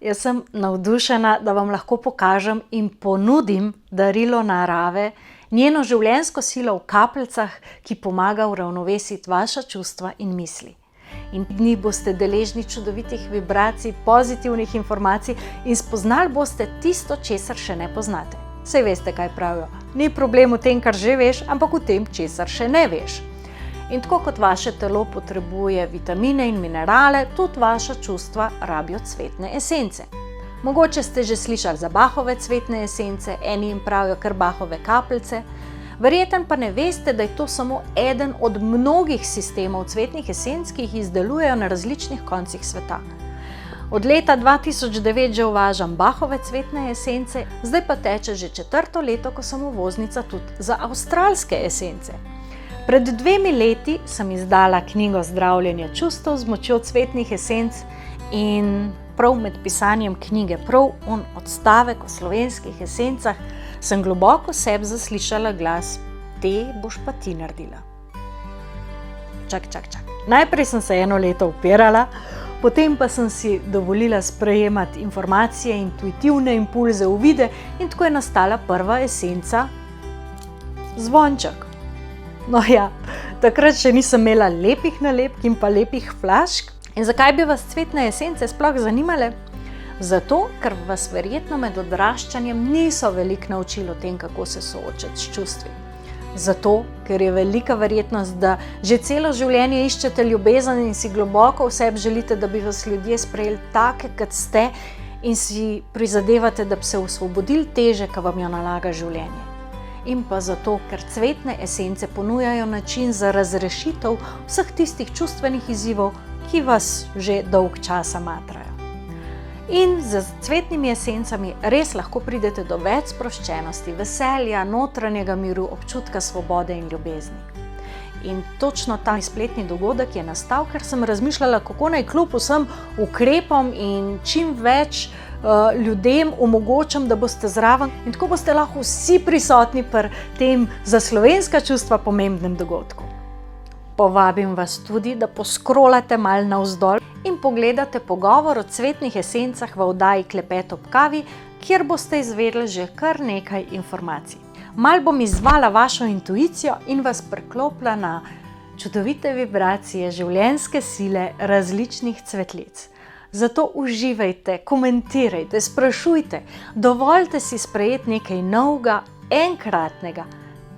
Jaz sem navdušena, da vam lahko pokažem in ponudim darilo narave, njeno življenjsko silo v kapljicah, ki pomaga uravnovesiti vaša čustva in misli. In v njih boste deležni čudovitih vibracij, pozitivnih informacij in spoznali boste tisto, česar še ne poznate. Saj veste, kaj pravijo, ni problem v tem, kar že veš, ampak v tem, česar še ne veš. In tako kot vaše telo potrebuje vitamine in minerale, tudi vaša čustva rabijo cvetne esence. Mogoče ste že slišali za Bachove cvetne esence, eni jim pravijo kar Bachove kapljice, verjetno pa ne veste, da je to samo eden od mnogih sistemov cvetnih esenc, ki jih izdelujejo na različnih koncih sveta. Od leta 2009 že uvažam Bachove cvetne esence, zdaj pa teče že 4. leto, ko sem uvoznica tudi za avstralske esence. Pred 2 leti sem izdala knjigo Zdravljenje čustev z močjo cvetnih esenc in prav med pisanjem knjige, prav odstavek o slovenskih esencah, sem globoko v sebi zaslišala glas: te boš pa ti naredila. Čak. Najprej sem se 1 leto upirala, potem pa sem si dovolila sprejemati informacije, intuitivne impulze, uvide in tako je nastala prva esenca zvonček. No ja, takrat še nisem imela lepih nalepk in pa lepih flašk. In zakaj bi vas cvetne esence sploh zanimale? Zato, ker vas verjetno med odraščanjem niso veliko naučili o tem, kako se soočati s čustvi. Zato, ker je velika verjetnost, da že celo življenje iščete ljubezen in si globoko v sebi želite, da bi vas ljudje sprejeli take, kot ste, in si prizadevate, da bi se osvobodili teže, ki vam jo nalaga življenje. In pa zato, ker cvetne esence ponujajo način za razrešitev vseh tistih čustvenih izzivov, ki vas že dolg časa matrajo. In z cvetnimi esencami res lahko pridete do več sproščenosti, veselja, notranjega miru, občutka svobode in ljubezni. In točno ta spletni dogodek je nastal, ker sem razmišljala, kako naj kljub vsem ukrepom in čim več ljudem omogočam, da boste zraven in tako boste lahko vsi prisotni pri tem za slovenska čustva pomembnem dogodku. Povabim vas tudi, da poskrolate malo navzdol in pogledate pogovor o cvetnih esencah v oddaji Klepet ob kavi, kjer boste izvedeli že kar nekaj informacij. Mal bom izzvala vašo intuicijo in vas preklopila na čudovite vibracije, življenjske sile različnih cvetlic. Zato uživajte, komentirajte, sprašujte, dovolite si sprejeti nekaj novega, enkratnega,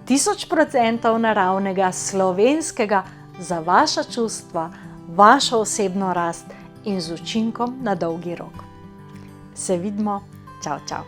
1000% naravnega, slovenskega za vaša čustva, vašo osebno rast in z učinkom na dolgi rok. Se vidimo, čau.